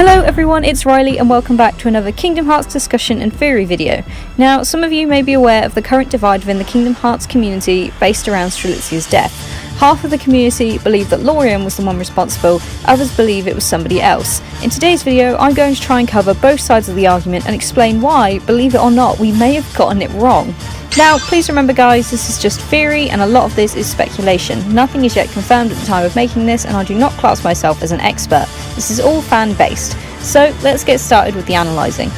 Hello everyone, it's Riley and welcome back to another Kingdom Hearts discussion and theory video. Now, some of you may be aware of the current divide within the Kingdom Hearts community based around Strelitzia's death. Half of the community believe that Lariamu was the one responsible, others believe it was somebody else. In today's video, I'm going to try and cover both sides of the argument and explain why, believe it or not, we may have gotten it wrong. Now, please remember guys, this is just theory and a lot of this is speculation. Nothing is yet confirmed at the time of making this and I do not class myself as an expert. This is all fan-based. So, let's get started with the analysing.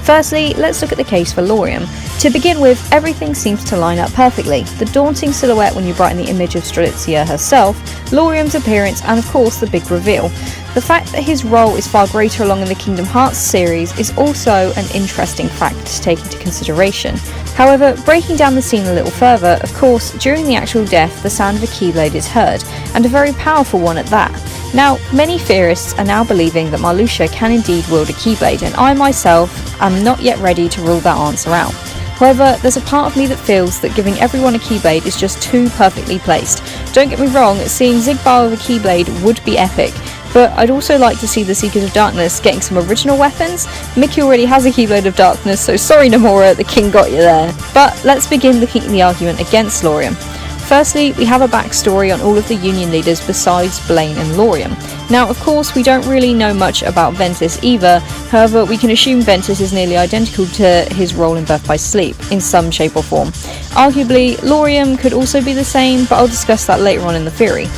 Firstly, let's look at the case for Lariamu. To begin with, everything seems to line up perfectly. The daunting silhouette when you brighten the image of Strelitzia herself, Lariamu's appearance, and of course the big reveal. The fact that his role is far greater along in the Kingdom Hearts series is also an interesting fact to take into consideration. However, breaking down the scene a little further, of course, during the actual death, the sound of a keyblade is heard, and a very powerful one at that. Now, many theorists are now believing that Marluxia can indeed wield a keyblade, and I myself am not yet ready to rule that answer out. However, there's a part of me that feels that giving everyone a keyblade is just too perfectly placed. Don't get me wrong, seeing Xigbar with a keyblade would be epic, but I'd also like to see the Seekers of Darkness getting some original weapons. Mickey already has a Keyblade of Darkness, so sorry Nomura, the king got you there. But let's begin looking at the argument against Lariamu. Firstly, we have a backstory on all of the Union leaders besides Blaine and Lariamu. Now, of course, we don't really know much about Ventus either, however, we can assume Ventus is nearly identical to his role in Birth by Sleep, in some shape or form. Arguably, Lariamu could also be the same, but I'll discuss that later on in the theory.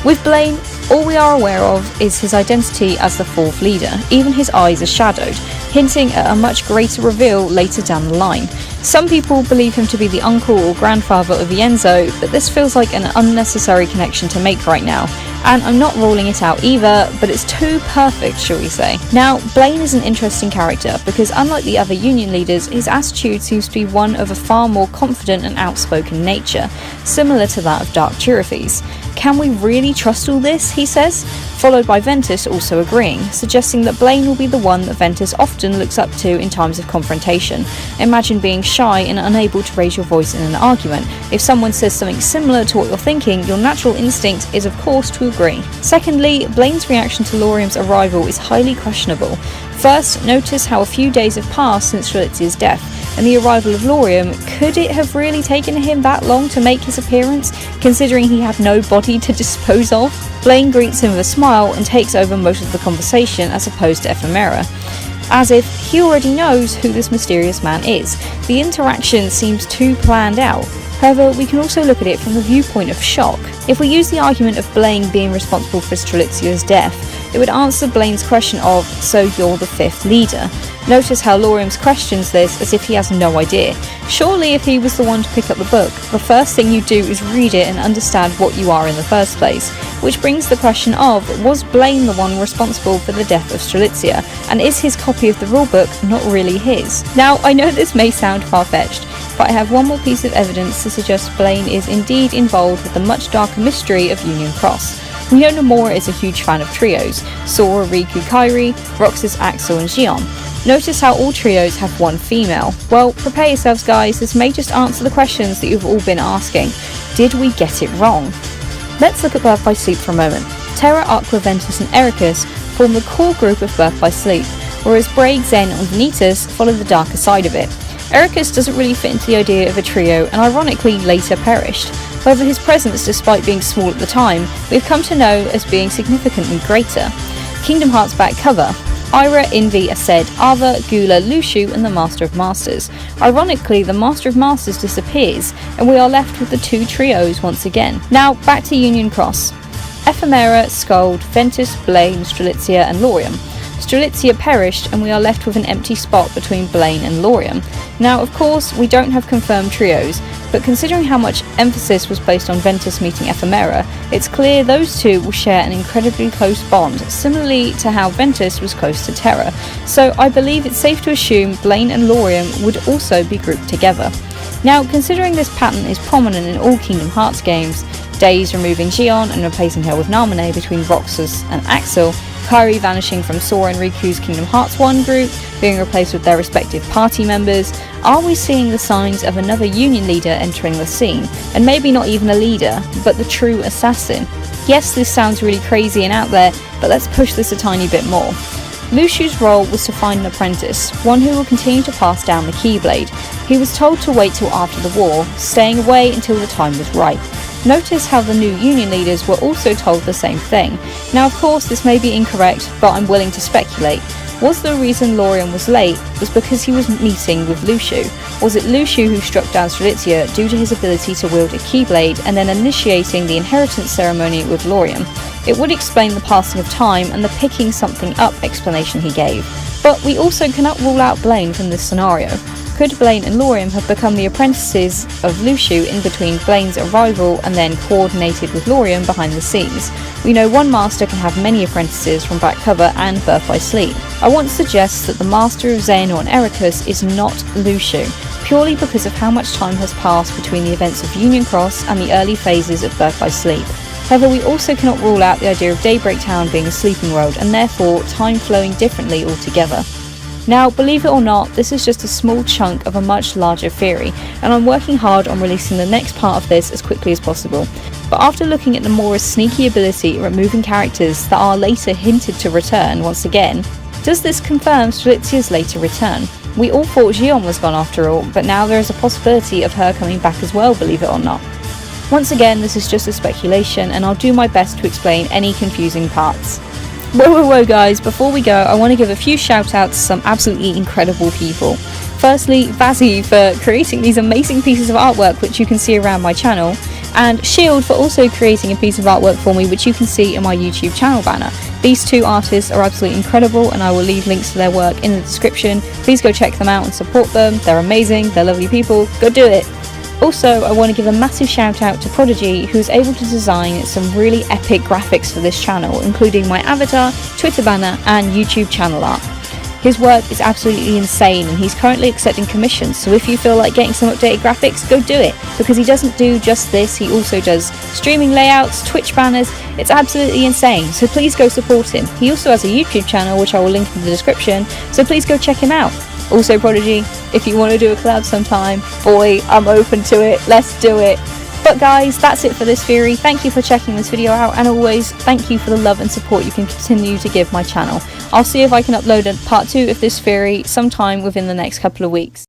With Blaine, all we are aware of is his identity as the fourth leader, even his eyes are shadowed, hinting at a much greater reveal later down the line. Some people believe him to be the uncle or grandfather of Ienzo, but this feels like an unnecessary connection to make right now, and I'm not ruling it out either, but it's too perfect, shall we say. Now, Blaine is an interesting character, because unlike the other Union leaders, his attitude seems to be one of a far more confident and outspoken nature, similar to that of Dark Turifes. Can we really trust all this, he says, followed by Ventus also agreeing, suggesting that Blaine will be the one that Ventus often looks up to in times of confrontation. Imagine being shy and unable to raise your voice in an argument. If someone says something similar to what you're thinking, your natural instinct is of course to agree. Secondly, Blaine's reaction to Lariamu's arrival is highly questionable. First, notice how a few days have passed since Strelitzia's death, and the arrival of Lariamu. Could it have really taken him that long to make his appearance, considering he had no body to dispose of? Blaine greets him with a smile and takes over most of the conversation as opposed to Ephemera, as if he already knows who this mysterious man is. The interaction seems too planned out. However, we can also look at it from the viewpoint of shock. If we use the argument of Blaine being responsible for Strelitzia's death, it would answer Blaine's question of, so you're the fifth leader. Notice how Lariamu questions this as if he has no idea. Surely if he was the one to pick up the book, the first thing you do is read it and understand what you are in the first place. Which brings the question of, was Blaine the one responsible for the death of Strelitzia? And is his copy of the rulebook not really his? Now, I know this may sound far-fetched, but I have one more piece of evidence to suggest Blaine is indeed involved with the much darker mystery of Union Cross. We know Nomura is a huge fan of trios, Sora, Riku, Kairi, Roxas, Axel and Xion. Notice how all trios have one female. Well, prepare yourselves guys, this may just answer the questions that you've all been asking. Did we get it wrong? Let's look at Birth by Sleep for a moment. Terra, Aqua, Ventus and Ericus form the core group of Birth by Sleep, whereas Braig, Zen and Vanitas follow the darker side of it. Ericus doesn't really fit into the idea of a trio and ironically later perished. However, his presence, despite being small at the time, we've come to know as being significantly greater. Kingdom Hearts back cover. Ira, Invi, Aced, Ava, Gula, Lushu and the Master of Masters. Ironically, the Master of Masters disappears, and we are left with the two trios once again. Now, back to Union Cross. Ephemera, Skuld, Ventus, Blaine, Strelitzia and Lariamu. Strelitzia perished and we are left with an empty spot between Blaine and Lariamu. Now, of course, we don't have confirmed trios, but considering how much emphasis was placed on Ventus meeting Ephemera, it's clear those two will share an incredibly close bond, similarly to how Ventus was close to Terra. So I believe it's safe to assume Blaine and Lariamu would also be grouped together. Now, considering this pattern is prominent in all Kingdom Hearts games, Days removing Xion and replacing her with Naminé between Roxas and Axel, Kairi vanishing from Sora and Riku's Kingdom Hearts 1 group, being replaced with their respective party members, are we seeing the signs of another Union leader entering the scene? And maybe not even a leader, but the true assassin. Yes, this sounds really crazy and out there, but let's push this a tiny bit more. Lushu's role was to find an apprentice, one who will continue to pass down the Keyblade. He was told to wait till after the war, staying away until the time was right. Notice how the new union leaders were also told the same thing. Now of course this may be incorrect, but I'm willing to speculate. Was the reason Lariamu was late was because he was meeting with Lushu? Was it Lushu who struck down Strelitzia due to his ability to wield a Keyblade and then initiating the inheritance ceremony with Lariamu? It would explain the passing of time and the picking something up explanation he gave. But we also cannot rule out Blaine from this scenario. Could Blaine and Lariamu have become the apprentices of Lushu in between Blaine's arrival and then coordinated with Lariamu behind the scenes? We know one master can have many apprentices from back cover and birth by sleep. I want to suggest that the master of Xehanort and Ericus is not Lushu, purely because of how much time has passed between the events of Union Cross and the early phases of birth by sleep. However, we also cannot rule out the idea of Daybreak Town being a sleeping world and therefore time flowing differently altogether. Now, believe it or not, this is just a small chunk of a much larger theory, and I'm working hard on releasing the next part of this as quickly as possible. But after looking at Nomura's sneaky ability at removing characters that are later hinted to return once again, does this confirm Strelitzia's later return? We all thought Xion was gone after all, but now there is a possibility of her coming back as well, believe it or not. Once again, this is just a speculation, and I'll do my best to explain any confusing parts. Whoa guys, before we go, I want to give a few shout outs to some absolutely incredible people. Firstly, Vhazz for creating these amazing pieces of artwork which you can see around my channel, and Shield for also creating a piece of artwork for me which you can see in my YouTube channel banner. These two artists are absolutely incredible and I will leave links to their work in the description. Please go check them out and support them, they're amazing, they're lovely people, go do it! Also, I want to give a massive shout out to Prodigy, who is able to design some really epic graphics for this channel, including my avatar, Twitter banner and YouTube channel art. His work is absolutely insane and he's currently accepting commissions, so if you feel like getting some updated graphics, go do it, because he doesn't do just this, he also does streaming layouts, Twitch banners, it's absolutely insane, so please go support him. He also has a YouTube channel which I will link in the description, so please go check him out. Also Prodigy, if you want to do a collab sometime, boy, I'm open to it, let's do it. But guys, that's it for this theory. Thank you for checking this video out, and always, thank you for the love and support you can continue to give my channel. I'll see if I can upload a part 2 of this theory sometime within the next couple of weeks.